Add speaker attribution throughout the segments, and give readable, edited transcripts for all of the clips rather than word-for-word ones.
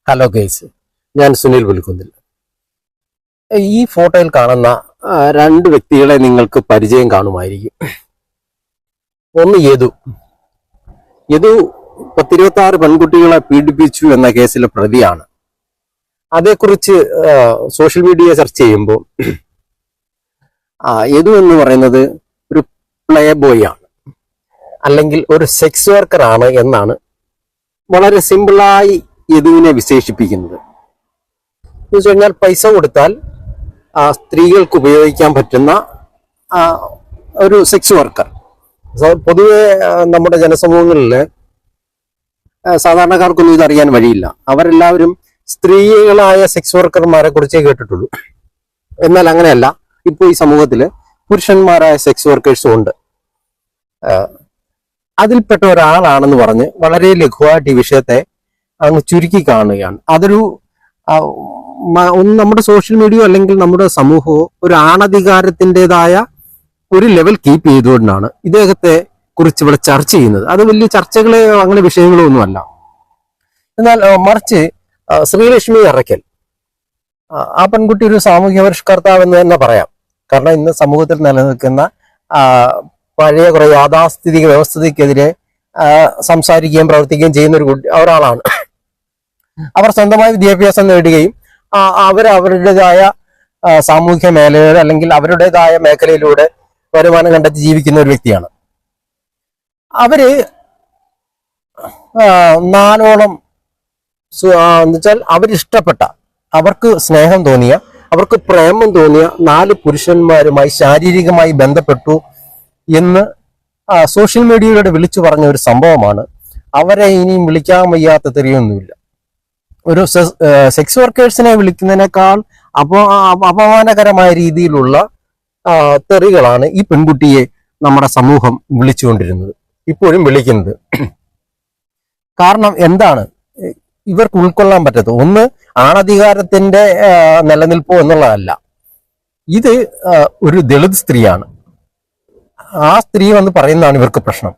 Speaker 1: Hello guys, ഞാൻ സുനിൽ പുലിക്കുന്നിൽ. ഈ ഫോട്ടോയിൽ കാണുന്ന രണ്ട് വ്യക്തികളെ നിങ്ങൾക്ക് പരിചയം കാണുമായിരിക്കും. ഒന്ന് യദു. 26 പെൺകുട്ടികളെ പീഡിപ്പിച്ചു എന്ന കേസിലെ പ്രതിയാണ്. അതേക്കുറിച്ച് സോഷ്യൽ മീഡിയ ചർച്ച ചെയ്യുമ്പോൾ യദു എന്ന് പറയുന്നത് ഒരു പ്ലേ ബോയ് ആണ്, അല്ലെങ്കിൽ ഒരു സെക്സ് വർക്കർ ആണ് എന്നാണ് വളരെ സിമ്പിളായി യദുവിനെ വിശേഷിപ്പിക്കുന്നത്. എന്ന് വെച്ച് കഴിഞ്ഞാൽ പൈസ കൊടുത്താൽ സ്ത്രീകൾക്ക് ഉപയോഗിക്കാൻ പറ്റുന്ന ഒരു സെക്സ് വർക്കർ. പൊതുവെ നമ്മുടെ ജനസമൂഹങ്ങളിൽ സാധാരണക്കാർക്കൊന്നും ഇതറിയാൻ വഴിയില്ല. അവരെല്ലാവരും സ്ത്രീകളായ സെക്സ് വർക്കർമാരെ കുറിച്ചേ കേട്ടിട്ടുള്ളൂ. എന്നാൽ അങ്ങനെയല്ല, ഇപ്പോൾ ഈ സമൂഹത്തില് പുരുഷന്മാരായ സെക്സ് വർക്കേഴ്സും ഉണ്ട്. അതിൽപ്പെട്ട ഒരാളാണെന്ന് പറഞ്ഞ് വളരെ ലഘുവായിട്ട് ഈ വിഷയത്തെ അങ്ങ് ചുരുക്കി കാണുകയാണ്. അതൊരു നമ്മുടെ സോഷ്യൽ മീഡിയ അല്ലെങ്കിൽ നമ്മുടെ സമൂഹമോ ഒരു ആണധികാരത്തിൻ്റെതായ ഒരു ലെവൽ കീപ്പ് ചെയ്തുകൊണ്ടാണ് ഇദ്ദേഹത്തെ കുറിച്ച് ഇവിടെ ചർച്ച ചെയ്യുന്നത്. അത് വലിയ ചർച്ചകളോ അങ്ങനെ വിഷയങ്ങളോ ഒന്നുമല്ല. എന്നാൽ മറിച്ച് ശ്രീലക്ഷ്മി അറയ്ക്കൽ, ആ പെൺകുട്ടി ഒരു സാമൂഹ്യ പരിഷ്കർത്താവ് എന്ന് തന്നെ പറയാം. കാരണം ഇന്ന് സമൂഹത്തിൽ നിലനിൽക്കുന്ന പഴയ കുറെ യാഥാസ്ഥിതിക വ്യവസ്ഥയ്ക്കെതിരെ സംസാരിക്കുകയും പ്രവർത്തിക്കുകയും ചെയ്യുന്ന ഒരാളാണ്. അവർ സ്വന്തമായി വിദ്യാഭ്യാസം നേടുകയും അവരവരുടേതായ സാമൂഹ്യ മേഖലകൾ അല്ലെങ്കിൽ അവരുടേതായ മേഖലയിലൂടെ വരുമാനം കണ്ടെത്തി ജീവിക്കുന്ന ഒരു വ്യക്തിയാണ്. അവര് നാലോളം എന്നുവെച്ചാൽ അവരിഷ്ടപ്പെട്ട, അവർക്ക് സ്നേഹം തോന്നിയ, അവർക്ക് പ്രേമം തോന്നിയ 4 പുരുഷന്മാരുമായി ശാരീരികമായി ബന്ധപ്പെട്ടു എന്ന് സോഷ്യൽ മീഡിയയിലൂടെ വിളിച്ചു പറഞ്ഞ ഒരു സംഭവമാണ്. അവരെ ഇനിയും വിളിക്കാൻ വയ്യാത്ത തെറിയൊന്നുമില്ല. ഒരു സെക്സ് വർക്കേഴ്സിനെ വിളിക്കുന്നതിനേക്കാൾ അപമാനകരമായ രീതിയിലുള്ള തെറികളാണ് ഈ പെൺകുട്ടിയെ നമ്മുടെ സമൂഹം വിളിച്ചുകൊണ്ടിരുന്നത്, ഇപ്പോഴും വിളിക്കുന്നത്. കാരണം എന്താണ് ഇവർക്ക് ഉൾക്കൊള്ളാൻ പറ്റത്തത്? ഒന്ന്, ആണധികാരത്തിന്റെ നിലനിൽപ്പോ എന്നുള്ളതല്ല. ഇത് ഒരു ദളിത് സ്ത്രീയാണ്. ആ സ്ത്രീ വന്ന് പറയുന്നതാണ് ഇവർക്ക് പ്രശ്നം.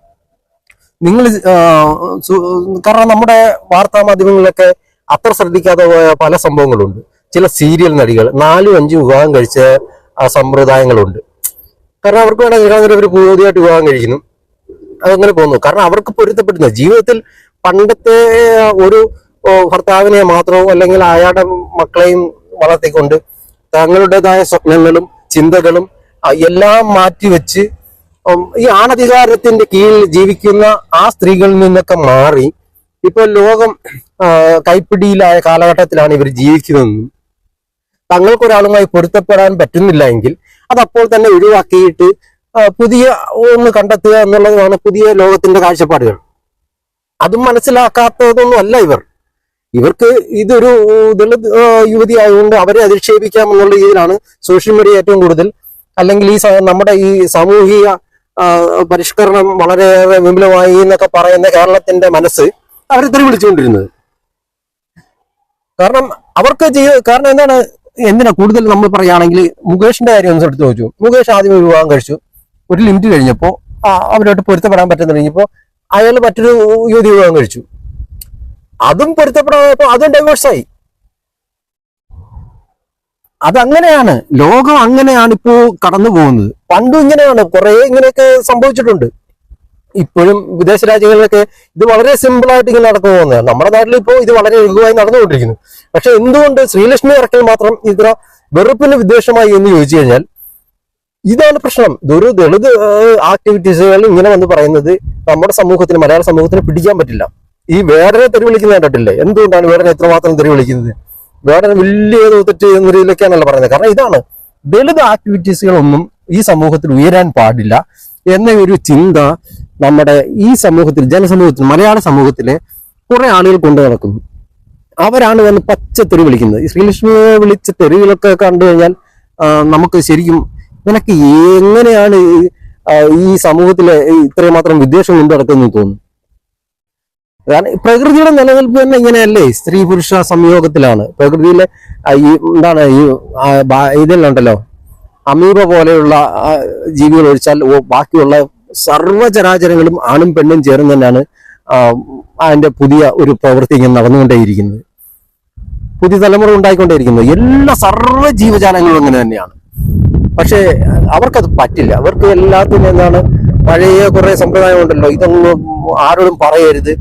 Speaker 1: നിങ്ങൾ കാരണം നമ്മുടെ വാർത്താ മാധ്യമങ്ങളിലൊക്കെ അത്ര ശ്രദ്ധിക്കാതെ പോയ പല സംഭവങ്ങളുണ്ട്. ചില സീരിയൽ നടികൾ 4-5 വിവാഹം കഴിച്ച സമ്പ്രദായങ്ങളുണ്ട്. കാരണം അവർക്ക് വേണമെങ്കിൽ അവർ പുതിയതായിട്ട് വിവാഹം കഴിക്കുന്നു, അതങ്ങനെ പോകുന്നു. കാരണം അവർക്ക് പൊരുത്തപ്പെടുന്ന ജീവിതത്തിൽ പണ്ടത്തെ ഒരു ഭർത്താവിനെ മാത്രമോ അല്ലെങ്കിൽ അയാളുടെ മക്കളെയും വളർത്തിക്കൊണ്ട് തങ്ങളുടേതായ സ്വപ്നങ്ങളും ചിന്തകളും എല്ലാം മാറ്റിവെച്ച് ഈ ആണധികാരത്തിന്റെ കീഴിൽ ജീവിക്കുന്ന ആ സ്ത്രീകളിൽ നിന്നൊക്കെ മാറി ഇപ്പൊ ലോകം കൈപ്പിടിയിലായ കാലഘട്ടത്തിലാണ് ഇവർ ജീവിക്കുന്നതെന്നും തങ്ങൾക്കൊരാളുമായി പൊരുത്തപ്പെടാൻ പറ്റുന്നില്ല എങ്കിൽ അതപ്പോൾ തന്നെ ഒഴിവാക്കിയിട്ട് പുതിയ ഒന്ന് കണ്ടെത്തുക എന്നുള്ളതാണ് പുതിയ ലോകത്തിന്റെ കാഴ്ചപ്പാടുകൾ. അതും മനസ്സിലാക്കാത്തതൊന്നും അല്ല ഇവർക്ക് ഇതൊരു ദളിത് യുവതി ആയതുകൊണ്ട് അവരെ അധിക്ഷേപിക്കാം എന്നുള്ള രീതിയിലാണ് സോഷ്യൽ മീഡിയ ഏറ്റവും കൂടുതൽ, അല്ലെങ്കിൽ നമ്മുടെ ഈ സാമൂഹിക പരിഷ്കരണം വളരെയേറെ വിപുലമായി എന്നൊക്കെ പറയുന്ന കേരളത്തിന്റെ മനസ്സ് അവരെ തെറി വിളിച്ചുകൊണ്ടിരുന്നത്. കാരണം അവർക്ക് കാരണം എന്തിനാ കൂടുതൽ നമ്മൾ പറയുകയാണെങ്കിൽ മുകേഷിന്റെ കാര്യം ഒന്ന് എടുത്ത് നോച്ചു. മുകേഷ് ആദ്യം വിവാഹം കഴിച്ചു, ഒരു ലിമിറ്റ് കഴിഞ്ഞപ്പോൾ അവരോട്ട് പൊരുത്തപ്പെടാൻ പറ്റുന്ന കഴിഞ്ഞപ്പോൾ അയാൾ മറ്റൊരു യുവതി വിവാഹം കഴിച്ചു. അതും പൊരുത്തപ്പെടാൻ അതും ഡൈവേഴ്സായി. അതങ്ങനെയാണ്, ലോകം അങ്ങനെയാണ് ഇപ്പോ കടന്നു പോകുന്നത്. പണ്ടും ഇങ്ങനെയാണ്, കുറെ ഇങ്ങനെയൊക്കെ സംഭവിച്ചിട്ടുണ്ട്. ഇപ്പോഴും വിദേശ രാജ്യങ്ങളിലൊക്കെ ഇത് വളരെ സിമ്പിളായിട്ട് ഇങ്ങനെ നടന്നു പോകുന്നതാണ്. നമ്മുടെ നാട്ടിൽ ഇപ്പോൾ ഇത് വളരെ ലഘുവായി നടന്നുകൊണ്ടിരിക്കുന്നു. പക്ഷെ എന്തുകൊണ്ട് ശ്രീലക്ഷ്മി അറയ്ക്കൽ മാത്രം ഇത്ര വെറുപ്പിന് വിദ്വേഷമായി എന്ന് ചോദിച്ചു കഴിഞ്ഞാൽ ഇതാണ് പ്രശ്നം. ഇതൊരു ദളിത് ആക്ടിവിറ്റീസുകൾ ഇങ്ങനെ വന്ന് പറയുന്നത് നമ്മുടെ സമൂഹത്തിന്, മലയാള സമൂഹത്തിന് പിടിക്കാൻ പറ്റില്ല. ഈ വേടനെ തെറി വിളിക്കുന്നത് കണ്ടിട്ടില്ലേ? എന്തുകൊണ്ടാണ് വേടനെ എത്രമാത്രം തെറി വിളിക്കുന്നത്? വേടനെ വലിയ തെറ്റ് എന്ന രീതിയിലൊക്കെയാണല്ലോ പറയുന്നത്. കാരണം ഇതാണ്, ദളിത് ആക്ടിവിറ്റീസുകളൊന്നും ഈ സമൂഹത്തിൽ ഉയരാൻ പാടില്ല എന്ന ഒരു ചിന്ത നമ്മുടെ ഈ സമൂഹത്തിൽ, ജനസമൂഹത്തിൽ, മലയാള സമൂഹത്തിലെ കുറെ ആളുകൾ കൊണ്ടു നടക്കുന്നു. അവരാണ് വന്ന് പച്ചത്തെറി വിളിക്കുന്നത്. ഈ ശ്രീലക്ഷ്മിയെ വിളിച്ച തെറികളൊക്കെ കണ്ടു കഴിഞ്ഞാൽ നമുക്ക് ശരിക്കും നിനക്ക് എങ്ങനെയാണ് ഈ സമൂഹത്തിലെ ഇത്രയും മാത്രം വിദ്വേഷം കൊണ്ടു നടക്കുന്നു തോന്നുന്നു. കാരണം പ്രകൃതിയുടെ നിലനിൽപ്പ് തന്നെ ഇങ്ങനെയല്ലേ? സ്ത്രീ പുരുഷ സംയോഗത്തിലാണ്. പ്രകൃതിയിലെ ഈ എന്താണ് ഈ ഇതെല്ലാം ഉണ്ടല്ലോ, അമീബ പോലെയുള്ള ജീവികൾ ഒഴിച്ചാൽ ബാക്കിയുള്ള സർവ്വചരാചരങ്ങളും ആണും പെണ്ണും ചേർന്ന് തന്നെയാണ് അതിന്റെ പുതിയ ഒരു പ്രവൃത്തി ഇങ്ങനെ നടന്നുകൊണ്ടേയിരിക്കുന്നത്. പുതിയ തലമുറ ഉണ്ടായിക്കൊണ്ടേയിരിക്കുന്നത്. എല്ലാ സർവ്വ ജീവജാലങ്ങളും അങ്ങനെ തന്നെയാണ്. പക്ഷേ അവർക്കത് പറ്റില്ല. അവർക്ക് എല്ലാത്തിനും എന്താണ്, പഴയ കുറെ സമ്പ്രദായം ഉണ്ടല്ലോ, ഇതൊന്നും ആരോടും പറയരുത്,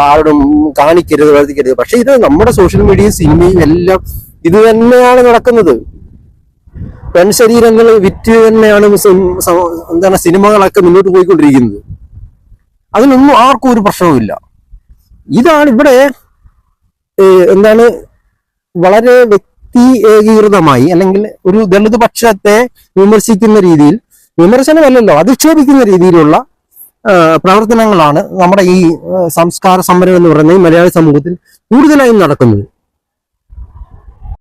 Speaker 1: ആരോടും കാണിക്കരുത്, വർദ്ധിക്കരുത്. പക്ഷെ ഇത് നമ്മുടെ സോഷ്യൽ മീഡിയയും സിനിമയും എല്ലാം ഇത് തന്നെയാണ് നടക്കുന്നത്. പെൺശരീരങ്ങൾ വിറ്റ് തന്നെയാണ് എന്താണ് സിനിമകളൊക്കെ മുന്നോട്ട് പോയിക്കൊണ്ടിരിക്കുന്നത്. അതിനൊന്നും ആർക്കും ഒരു പ്രശ്നവുമില്ല. ഇതാണ് ഇവിടെ എന്താണ് വളരെ വ്യക്തി ഏകീകൃതമായി അല്ലെങ്കിൽ ഒരു ദളിത് പക്ഷത്തെ വിമർശിക്കുന്ന രീതിയിൽ, വിമർശനമല്ലല്ലോ, അധിക്ഷേപിക്കുന്ന രീതിയിലുള്ള പ്രവർത്തനങ്ങളാണ് നമ്മുടെ ഈ സംസ്കാര സമരം എന്ന് പറയുന്ന ഈ മലയാളി സമൂഹത്തിൽ കൂടുതലായും നടക്കുന്നത്.